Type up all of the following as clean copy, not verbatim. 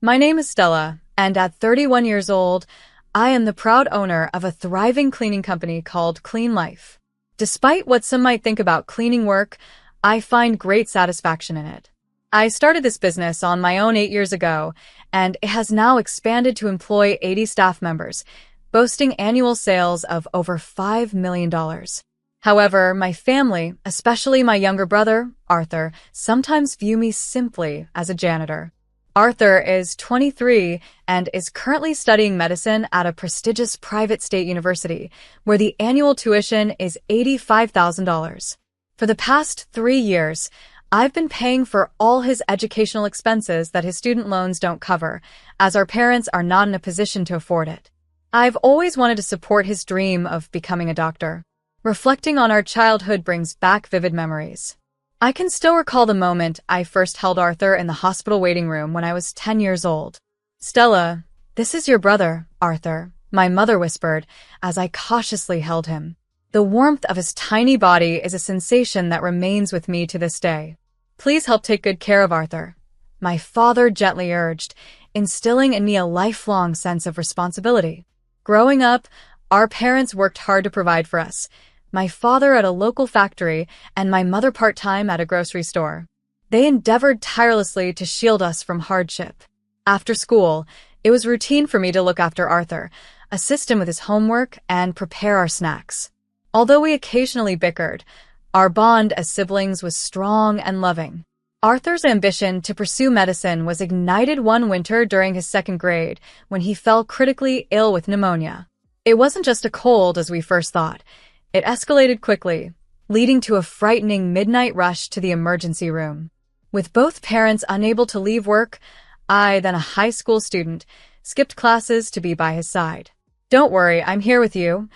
My name is Stella, and at 31 years old, I am the proud owner of a thriving cleaning company called Clean Life. Despite what some might think about cleaning work, I find great satisfaction in it. I started this business on my own 8 years ago, and it has now expanded to employ 80 staff members, boasting annual sales of over $5 million. However, my family, especially my younger brother, Arthur, sometimes view me simply as a janitor. Arthur is 23 and is currently studying medicine at a prestigious private state university, where the annual tuition is $85,000. For the past 3 years, I've been paying for all his educational expenses that his student loans don't cover, as our parents are not in a position to afford it. I've always wanted to support his dream of becoming a doctor. Reflecting on our childhood brings back vivid memories. I can still recall the moment I first held Arthur in the hospital waiting room when I was 10 years old. "Stella, this is your brother, Arthur," my mother whispered as I cautiously held him. The warmth of his tiny body is a sensation that remains with me to this day. "Please help take good care of Arthur," my father gently urged, instilling in me a lifelong sense of responsibility. Growing up, our parents worked hard to provide for us. My father at a local factory and my mother part-time at a grocery store. They endeavored tirelessly to shield us from hardship. After school, it was routine for me to look after Arthur, assist him with his homework, and prepare our snacks. Although we occasionally bickered, our bond as siblings was strong and loving. Arthur's ambition to pursue medicine was ignited one winter during his second grade when he fell critically ill with pneumonia. It wasn't just a cold as we first thought. It escalated quickly, leading to a frightening midnight rush to the emergency room. With both parents unable to leave work, I, then a high school student, skipped classes to be by his side. "Don't worry, I'm here with you,"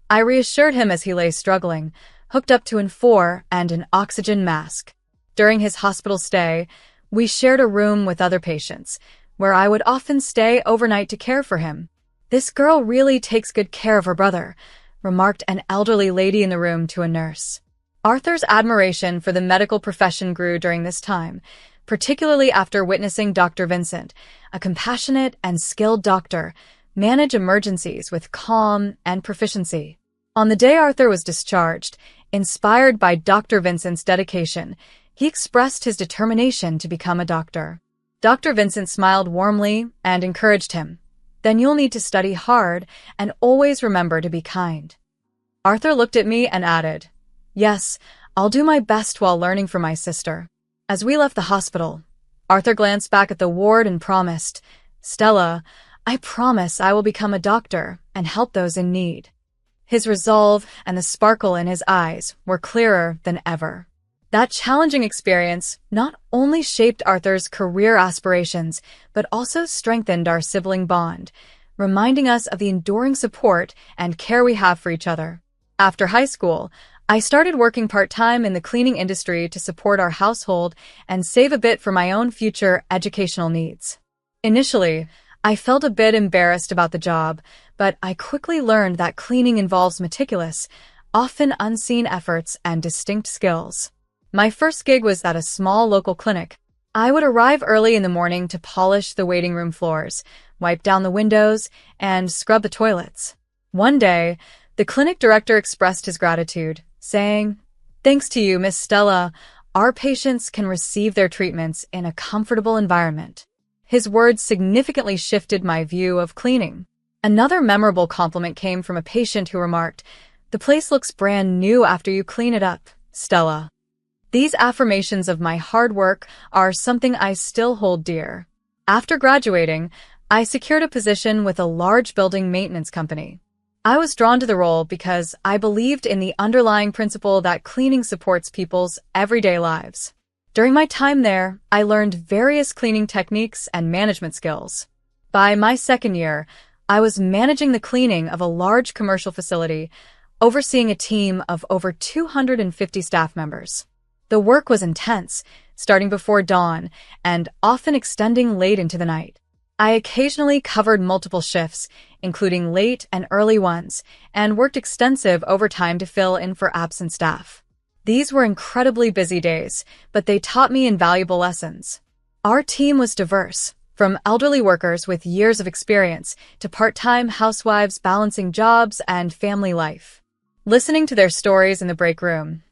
I reassured him as he lay struggling, hooked up to an IV and an oxygen mask. During his hospital stay, we shared a room with other patients, where I would often stay overnight to care for him. "This girl really takes good care of her brother," remarked an elderly lady in the room to a nurse. Arthur's admiration for the medical profession grew during this time, particularly after witnessing Dr. Vincent, a compassionate and skilled doctor, manage emergencies with calm and proficiency. On the day Arthur was discharged, inspired by Dr. Vincent's dedication, he expressed his determination to become a doctor. Dr. Vincent smiled warmly and encouraged him. "Then you'll need to study hard and always remember to be kind." Arthur looked at me and added, "Yes, I'll do my best while learning from my sister." As we left the hospital, Arthur glanced back at the ward and promised, "Stella, I promise I will become a doctor and help those in need." His resolve and the sparkle in his eyes were clearer than ever. That challenging experience not only shaped Arthur's career aspirations, but also strengthened our sibling bond, reminding us of the enduring support and care we have for each other. After high school, I started working part-time in the cleaning industry to support our household and save a bit for my own future educational needs. Initially, I felt a bit embarrassed about the job, but I quickly learned that cleaning involves meticulous, often unseen efforts and distinct skills. My first gig was at a small local clinic. I would arrive early in the morning to polish the waiting room floors, wipe down the windows, and scrub the toilets. One day, the clinic director expressed his gratitude, saying, "Thanks to you, Miss Stella, our patients can receive their treatments in a comfortable environment." His words significantly shifted my view of cleaning. Another memorable compliment came from a patient who remarked, "The place looks brand new after you clean it up, Stella." These affirmations of my hard work are something I still hold dear. After graduating, I secured a position with a large building maintenance company. I was drawn to the role because I believed in the underlying principle that cleaning supports people's everyday lives. During my time there, I learned various cleaning techniques and management skills. By my second year, I was managing the cleaning of a large commercial facility, overseeing a team of over 250 staff members. The work was intense, starting before dawn, and often extending late into the night. I occasionally covered multiple shifts, including late and early ones, and worked extensive overtime to fill in for absent staff. These were incredibly busy days, but they taught me invaluable lessons. Our team was diverse, from elderly workers with years of experience to part-time housewives balancing jobs and family life. Listening to their stories in the break room,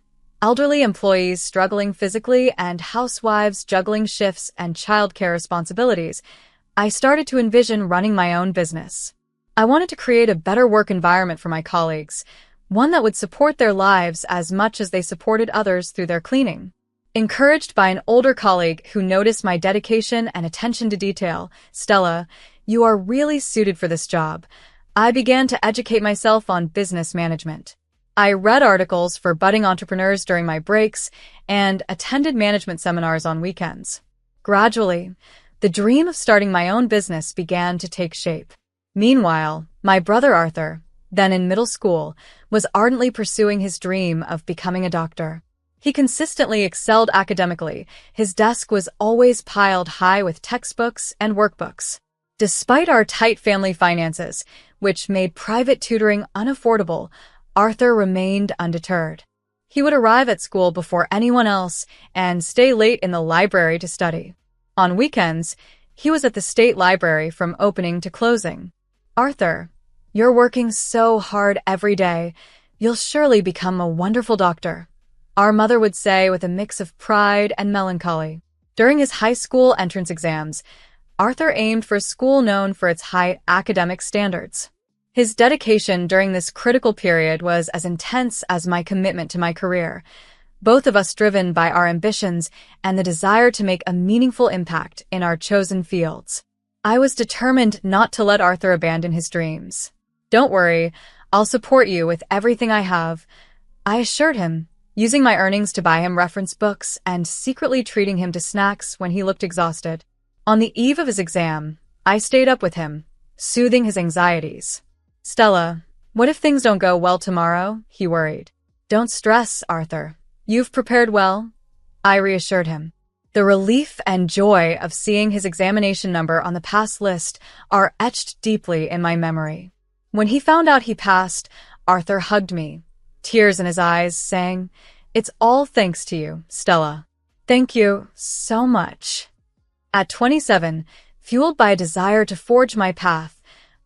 elderly employees struggling physically and housewives juggling shifts and childcare responsibilities, I started to envision running my own business. I wanted to create a better work environment for my colleagues, one that would support their lives as much as they supported others through their cleaning. Encouraged by an older colleague who noticed my dedication and attention to detail, "Stella, you are really suited for this job," I began to educate myself on business management. I read articles for budding entrepreneurs during my breaks and attended management seminars on weekends. Gradually, the dream of starting my own business began to take shape. Meanwhile, my brother Arthur, then in middle school, was ardently pursuing his dream of becoming a doctor. He consistently excelled academically. His desk was always piled high with textbooks and workbooks. Despite our tight family finances, which made private tutoring unaffordable, Arthur remained undeterred. He would arrive at school before anyone else and stay late in the library to study. On weekends, he was at the state library from opening to closing. "Arthur, you're working so hard every day. You'll surely become a wonderful doctor," our mother would say with a mix of pride and melancholy. During his high school entrance exams, Arthur aimed for a school known for its high academic standards. His dedication during this critical period was as intense as my commitment to my career, both of us driven by our ambitions and the desire to make a meaningful impact in our chosen fields. I was determined not to let Arthur abandon his dreams. "Don't worry, I'll support you with everything I have," I assured him, using my earnings to buy him reference books and secretly treating him to snacks when he looked exhausted. On the eve of his exam, I stayed up with him, soothing his anxieties. "Stella, what if things don't go well tomorrow?" he worried. "Don't stress, Arthur. You've prepared well," I reassured him. The relief and joy of seeing his examination number on the pass list are etched deeply in my memory. When he found out he passed, Arthur hugged me, tears in his eyes, saying, "It's all thanks to you, Stella. Thank you so much." At 27, fueled by a desire to forge my path,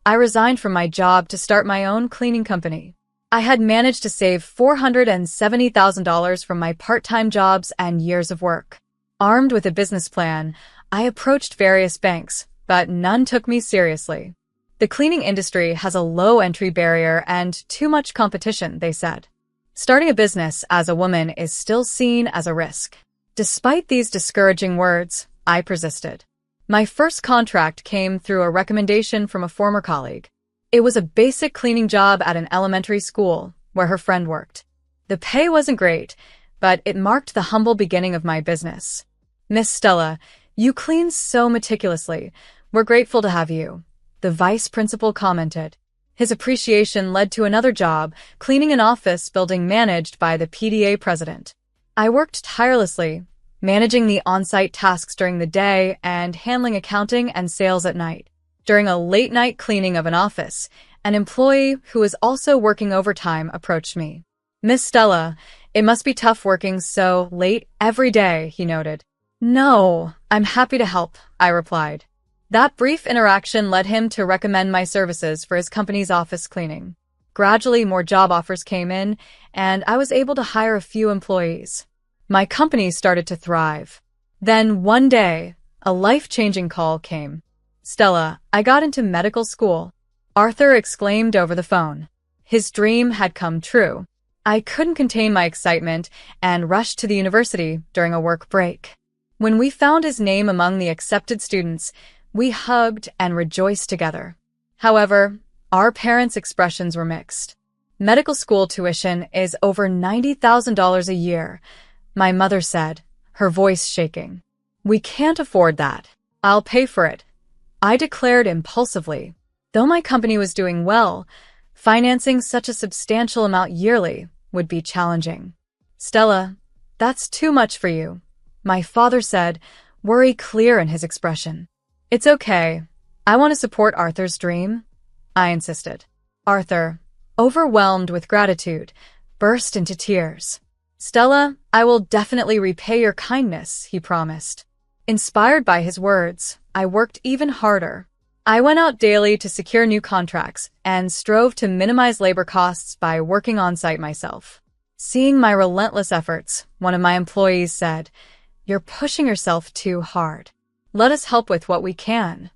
I resigned from my job to start my own cleaning company. I had managed to save $470,000 from my part-time jobs and years of work. Armed with a business plan, I approached various banks, but none took me seriously. The cleaning industry has a low entry barrier and too much competition, they said. Starting a business as a woman is still seen as a risk. Despite these discouraging words, I persisted. My first contract came through a recommendation from a former colleague. It was a basic cleaning job at an elementary school where her friend worked. The pay wasn't great, but it marked the humble beginning of my business. "Miss Stella, you clean so meticulously. We're grateful to have you," the vice principal commented. His appreciation led to another job, cleaning an office building managed by the PDA president. I worked tirelessly, managing the on-site tasks during the day and handling accounting and sales at night. During a late-night cleaning of an office, an employee who was also working overtime approached me. "Miss Stella, it must be tough working so late every day," he noted. "No, I'm happy to help," I replied. That brief interaction led him to recommend my services for his company's office cleaning. Gradually, more job offers came in, and I was able to hire a few employees. My company started to thrive. Then, one day, a life-changing call came. "Stella, I got into medical school," Arthur exclaimed over the phone. His dream had come true. I couldn't contain my excitement and rushed to the university during a work break. When we found his name among the accepted students, we hugged and rejoiced together. However, our parents' expressions were mixed. Medical school tuition is over $90,000 a year, my mother said, her voice shaking. "We can't afford that. I'll pay for it," I declared impulsively. Though my company was doing well, financing such a substantial amount yearly would be challenging. "Stella, that's too much for you," my father said, worry clear in his expression. "It's okay. I want to support Arthur's dream," I insisted. Arthur, overwhelmed with gratitude, burst into tears. "Stella, I will definitely repay your kindness," he promised. Inspired by his words, I worked even harder. I went out daily to secure new contracts and strove to minimize labor costs by working on site myself. Seeing my relentless efforts, one of my employees said, "You're pushing yourself too hard. Let us help with what we can."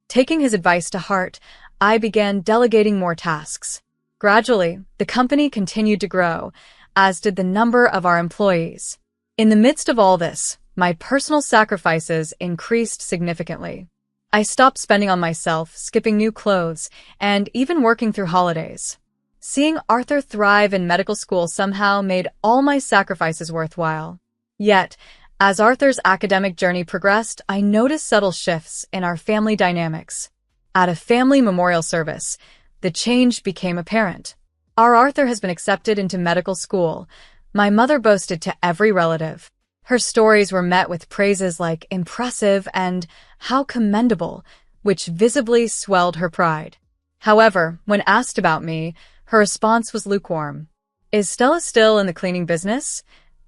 Taking his advice to heart, I began delegating more tasks. Gradually, the company continued to grow, as did the number of our employees. In the midst of all this, my personal sacrifices increased significantly. I stopped spending on myself, skipping new clothes, and even working through holidays. Seeing Arthur thrive in medical school somehow made all my sacrifices worthwhile. Yet, as Arthur's academic journey progressed, I noticed subtle shifts in our family dynamics. At a family memorial service, the change became apparent. Our Arthur has been accepted into medical school, my mother boasted to every relative. Her stories were met with praises like impressive and how commendable, which visibly swelled her pride. However, when asked about me, her response was lukewarm. "Is Stella still in the cleaning business?"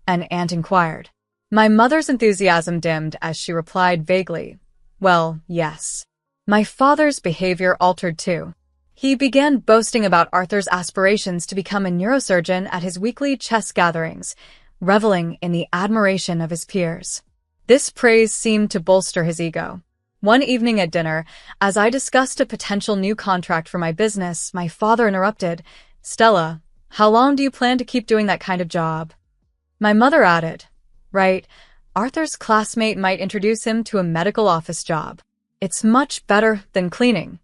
an aunt inquired. My mother's enthusiasm dimmed as she replied vaguely, "Well, yes." My father's behavior altered too. He began boasting about Arthur's aspirations to become a neurosurgeon at his weekly chess gatherings, reveling in the admiration of his peers. This praise seemed to bolster his ego. One evening at dinner, as I discussed a potential new contract for my business, my father interrupted, "Stella, how long do you plan to keep doing that kind of job?" My mother added, "Right, Arthur's classmate might introduce him to a medical office job. It's much better than cleaning."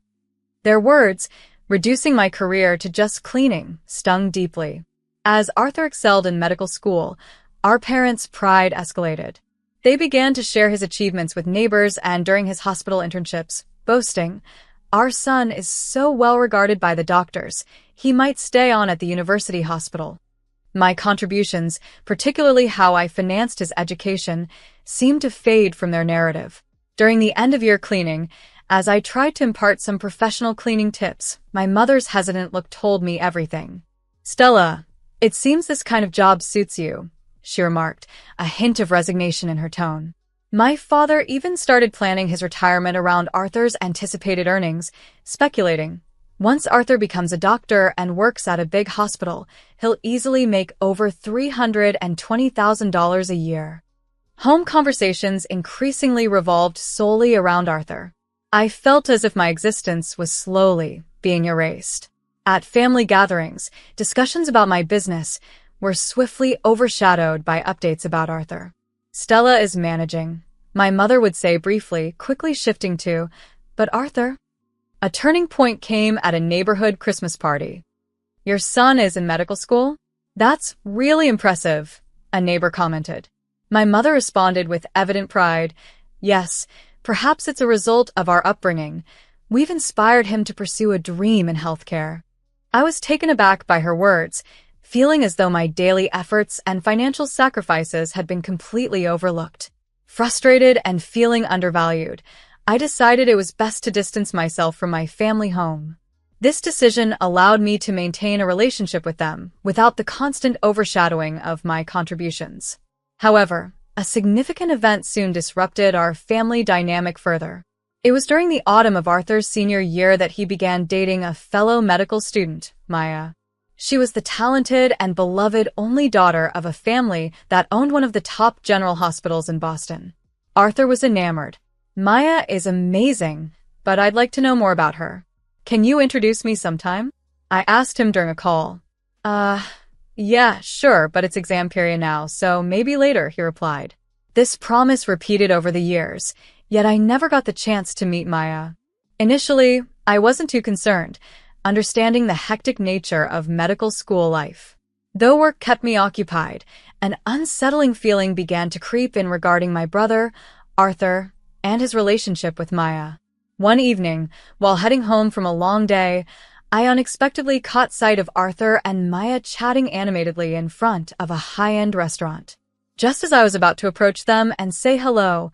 Their words, reducing my career to just cleaning, stung deeply. As Arthur excelled in medical school, our parents' pride escalated. They began to share his achievements with neighbors and during his hospital internships, boasting, "Our son is so well regarded by the doctors, he might stay on at the university hospital." My contributions, particularly how I financed his education, seemed to fade from their narrative. During the end-of-year cleaning, as I tried to impart some professional cleaning tips, my mother's hesitant look told me everything. "Stella, it seems this kind of job suits you," she remarked, a hint of resignation in her tone. My father even started planning his retirement around Arthur's anticipated earnings, speculating, "Once Arthur becomes a doctor and works at a big hospital, he'll easily make over $320,000 a year." Home conversations increasingly revolved solely around Arthur. I felt as if my existence was slowly being erased. At family gatherings, discussions about my business were swiftly overshadowed by updates about Arthur. "Stella is managing," my mother would say briefly, quickly shifting to, "But Arthur?" A turning point came at a neighborhood Christmas party. "Your son is in medical school? That's really impressive," a neighbor commented. My mother responded with evident pride, "Yes, perhaps it's a result of our upbringing. We've inspired him to pursue a dream in healthcare." I was taken aback by her words, feeling as though my daily efforts and financial sacrifices had been completely overlooked. Frustrated and feeling undervalued, I decided it was best to distance myself from my family home. This decision allowed me to maintain a relationship with them without the constant overshadowing of my contributions. However, a significant event soon disrupted our family dynamic further. It was during the autumn of Arthur's senior year that he began dating a fellow medical student, Maya. She was the talented and beloved only daughter of a family that owned one of the top general hospitals in Boston. Arthur was enamored. "Maya is amazing, but I'd like to know more about her. Can you introduce me sometime?" I asked him during a call. Yeah, sure, but it's exam period now, so maybe later," he replied. This promise repeated over the years, yet I never got the chance to meet Maya. Initially, I wasn't too concerned, understanding the hectic nature of medical school life. Though work kept me occupied, an unsettling feeling began to creep in regarding my brother, Arthur, and his relationship with Maya. One evening, while heading home from a long day, I unexpectedly caught sight of Arthur and Maya chatting animatedly in front of a high-end restaurant. Just as I was about to approach them and say hello,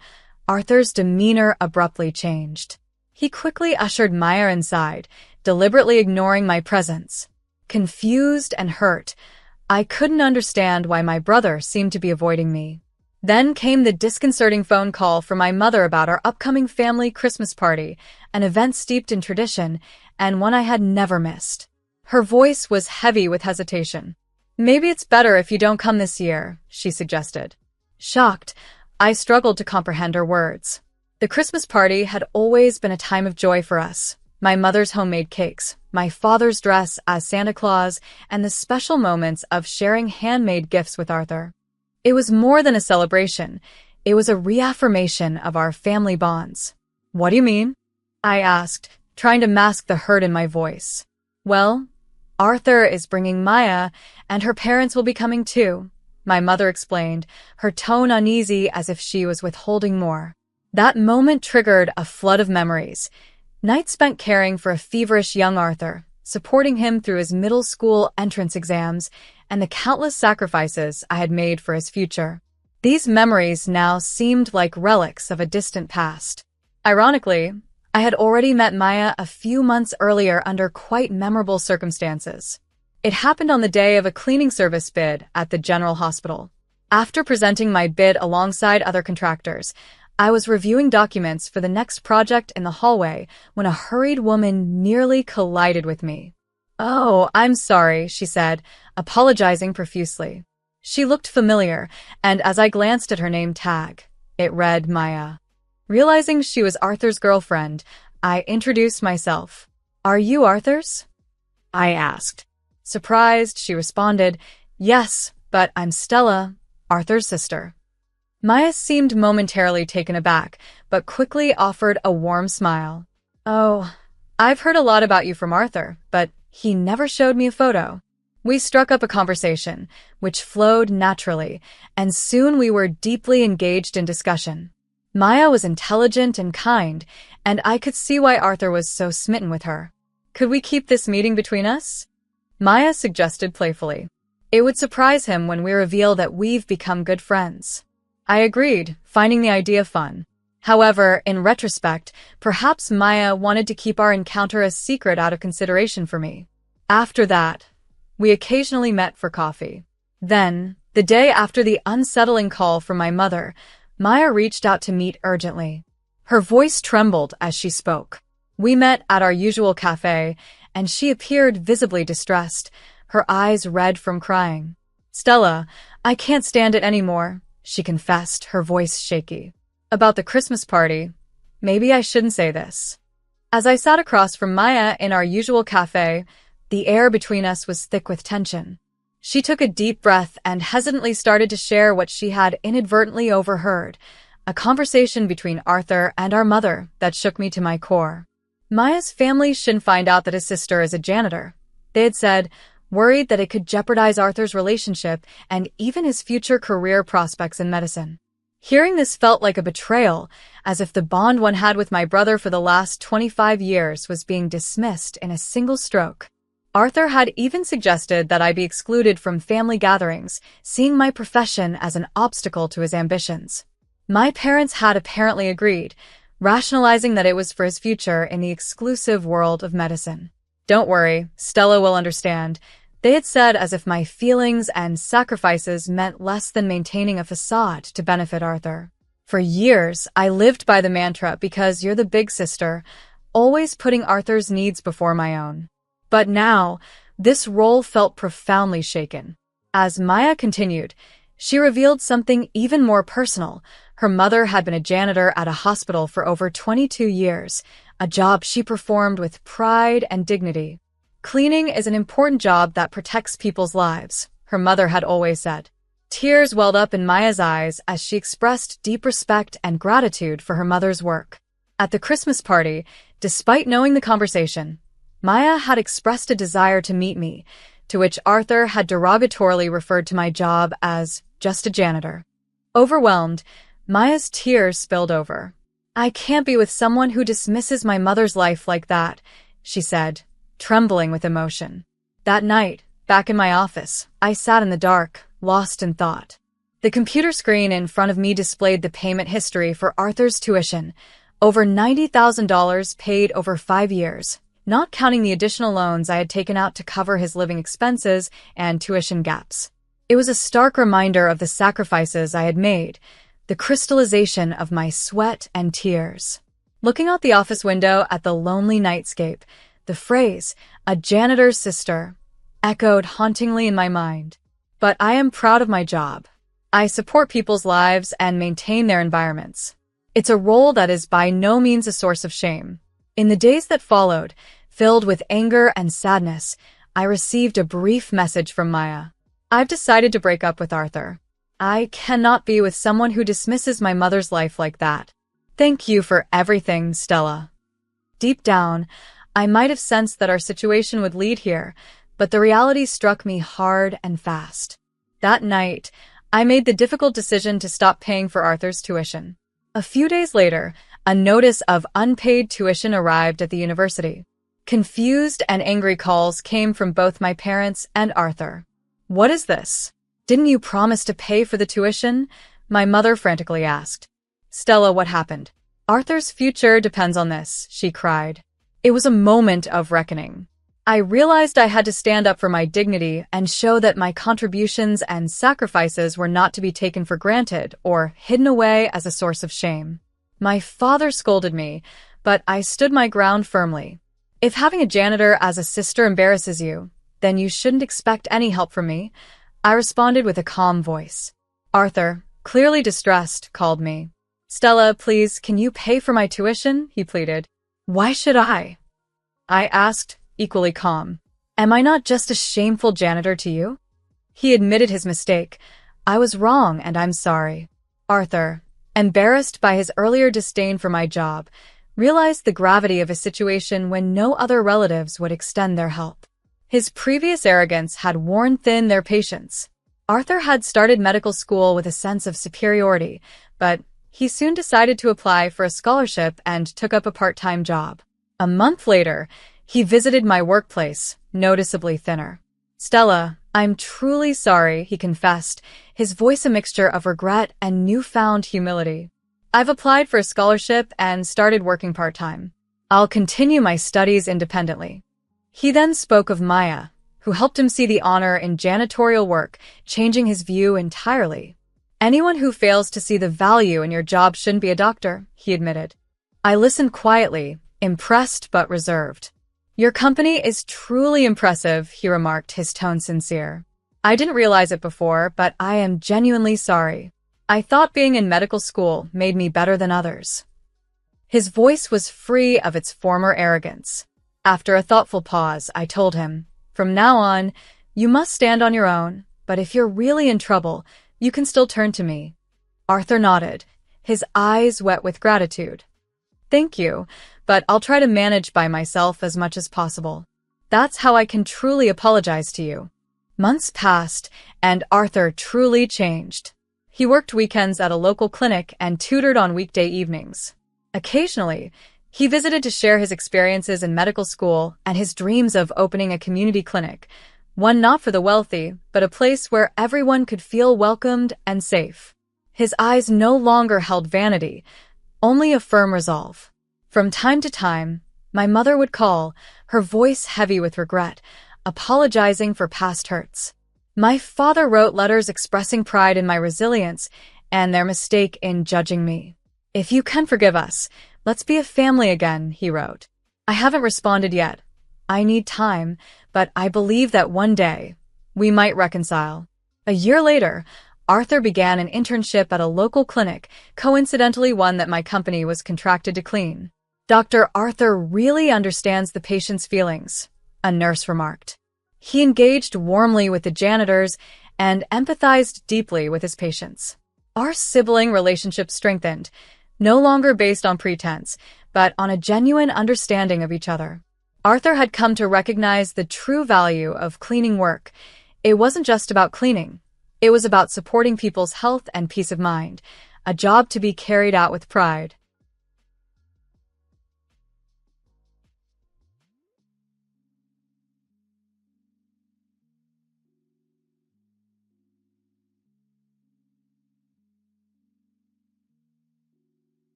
Arthur's demeanor abruptly changed. He quickly ushered Maya inside, deliberately ignoring my presence. Confused and hurt, I couldn't understand why my brother seemed to be avoiding me. Then came the disconcerting phone call from my mother about our upcoming family Christmas party, an event steeped in tradition and one I had never missed. Her voice was heavy with hesitation. "Maybe it's better if you don't come this year," she suggested. Shocked, I struggled to comprehend her words. The Christmas party had always been a time of joy for us. My mother's homemade cakes, my father's dress as Santa Claus, and the special moments of sharing handmade gifts with Arthur. It was more than a celebration. It was a reaffirmation of our family bonds. "What do you mean?" I asked, trying to mask the hurt in my voice. "Well, Arthur is bringing Maya, and her parents will be coming too," my mother explained, her tone uneasy as if she was withholding more. That moment triggered a flood of memories. Nights spent caring for a feverish young Arthur, supporting him through his middle school entrance exams, and the countless sacrifices I had made for his future. These memories now seemed like relics of a distant past. Ironically, I had already met Maya a few months earlier under quite memorable circumstances. It happened on the day of a cleaning service bid at the General Hospital. After presenting my bid alongside other contractors, I was reviewing documents for the next project in the hallway when a hurried woman nearly collided with me. "Oh, I'm sorry," she said, apologizing profusely. She looked familiar, and as I glanced at her name tag, it read Maya. Realizing she was Arthur's girlfriend, I introduced myself. "Are you Arthur's?" I asked. Surprised, she responded, "Yes, but I'm Stella, Arthur's sister." Maya seemed momentarily taken aback, but quickly offered a warm smile. "Oh, I've heard a lot about you from Arthur, but he never showed me a photo." We struck up a conversation, which flowed naturally, and soon we were deeply engaged in discussion. Maya was intelligent and kind, and I could see why Arthur was so smitten with her. "Could we keep this meeting between us?" Maya suggested playfully. "It would surprise him when we reveal that we've become good friends." I agreed, finding the idea fun. However, in retrospect, perhaps Maya wanted to keep our encounter a secret out of consideration for me. After that, we occasionally met for coffee. Then, the day after the unsettling call from my mother, Maya reached out to meet urgently. Her voice trembled as she spoke. We met at our usual cafe, and she appeared visibly distressed, her eyes red from crying. "Stella, I can't stand it anymore," she confessed, her voice shaky. "About the Christmas party, maybe I shouldn't say this." As I sat across from Maya in our usual cafe, the air between us was thick with tension. She took a deep breath and hesitantly started to share what she had inadvertently overheard, a conversation between Arthur and our mother that shook me to my core. Maya's family shouldn't find out that his sister is a janitor, they had said, worried that it could jeopardize Arthur's relationship and even his future career prospects in medicine. Hearing this felt like a betrayal, as if the bond one had with my brother for the last 25 years was being dismissed in a single stroke. Arthur had even suggested that I be excluded from family gatherings, seeing my profession as an obstacle to his ambitions. My parents had apparently agreed, rationalizing that it was for his future in the exclusive world of medicine. "Don't worry, Stella will understand," they had said, as if my feelings and sacrifices meant less than maintaining a facade to benefit Arthur. For years, I lived by the mantra, "Because you're the big sister," always putting Arthur's needs before my own. But now, this role felt profoundly shaken. As Maya continued, she revealed something even more personal. Her mother had been a janitor at a hospital for over 22 years, a job she performed with pride and dignity. "Cleaning is an important job that protects people's lives," her mother had always said. Tears welled up in Maya's eyes as she expressed deep respect and gratitude for her mother's work. At the Christmas party, despite knowing the conversation, Maya had expressed a desire to meet me, to which Arthur had derogatorily referred to my job as just a janitor. Overwhelmed, Maya's tears spilled over. "I can't be with someone who dismisses my mother's life like that," she said, trembling with emotion. That night, back in my office, I sat in the dark, lost in thought. The computer screen in front of me displayed the payment history for Arthur's tuition, over $90,000 paid over 5 years. Not counting the additional loans I had taken out to cover his living expenses and tuition gaps. It was a stark reminder of the sacrifices I had made, the crystallization of my sweat and tears. Looking out the office window at the lonely nightscape, the phrase, "a janitor's sister," echoed hauntingly in my mind. But I am proud of my job. I support people's lives and maintain their environments. It's a role that is by no means a source of shame. In the days that followed, filled with anger and sadness, I received a brief message from Maya. "I've decided to break up with Arthur. I cannot be with someone who dismisses my mother's life like that. Thank you for everything, Stella." Deep down, I might have sensed that our situation would lead here, but the reality struck me hard and fast. That night, I made the difficult decision to stop paying for Arthur's tuition. A few days later, a notice of unpaid tuition arrived at the university. Confused and angry calls came from both my parents and Arthur. "What is this? Didn't you promise to pay for the tuition?" my mother frantically asked. "Stella, what happened?" "Arthur's future depends on this," she cried. It was a moment of reckoning. I realized I had to stand up for my dignity and show that my contributions and sacrifices were not to be taken for granted or hidden away as a source of shame. My father scolded me, but I stood my ground firmly. "If having a janitor as a sister embarrasses you, then you shouldn't expect any help from me," I responded with a calm voice. Arthur, clearly distressed, called me. "Stella, please, can you pay for my tuition?" he pleaded. "Why should I?" I asked, equally calm. "Am I not just a shameful janitor to you?" He admitted his mistake. "I was wrong, and I'm sorry." Arthur, embarrassed by his earlier disdain for my job, realized the gravity of a situation when no other relatives would extend their help. His previous arrogance had worn thin their patience. Arthur had started medical school with a sense of superiority, but he soon decided to apply for a scholarship and took up a part-time job. A month later, he visited my workplace, noticeably thinner. "Stella, I'm truly sorry," he confessed, his voice a mixture of regret and newfound humility. "I've applied for a scholarship and started working part-time. I'll continue my studies independently." He then spoke of Maya, who helped him see the honor in janitorial work, changing his view entirely. "Anyone who fails to see the value in your job shouldn't be a doctor," he admitted. I listened quietly, impressed but reserved. "Your company is truly impressive," he remarked, his tone sincere. "I didn't realize it before, but I am genuinely sorry. I thought being in medical school made me better than others." His voice was free of its former arrogance. After a thoughtful pause, I told him, "From now on, you must stand on your own, but if you're really in trouble, you can still turn to me." Arthur nodded, his eyes wet with gratitude. "Thank you, but I'll try to manage by myself as much as possible. That's how I can truly apologize to you." Months passed, and Arthur truly changed. He worked weekends at a local clinic and tutored on weekday evenings. Occasionally, he visited to share his experiences in medical school and his dreams of opening a community clinic, one not for the wealthy, but a place where everyone could feel welcomed and safe. His eyes no longer held vanity, only a firm resolve. From time to time, my mother would call, her voice heavy with regret, apologizing for past hurts. My father wrote letters expressing pride in my resilience and their mistake in judging me. "If you can forgive us, let's be a family again," he wrote. I haven't responded yet. I need time, but I believe that one day we might reconcile. A year later, Arthur began an internship at a local clinic, coincidentally one that my company was contracted to clean. "Dr. Arthur really understands the patient's feelings," a nurse remarked. He engaged warmly with the janitors and empathized deeply with his patients. Our sibling relationship strengthened, no longer based on pretense, but on a genuine understanding of each other. Arthur had come to recognize the true value of cleaning work. It wasn't just about cleaning. It was about supporting people's health and peace of mind, a job to be carried out with pride.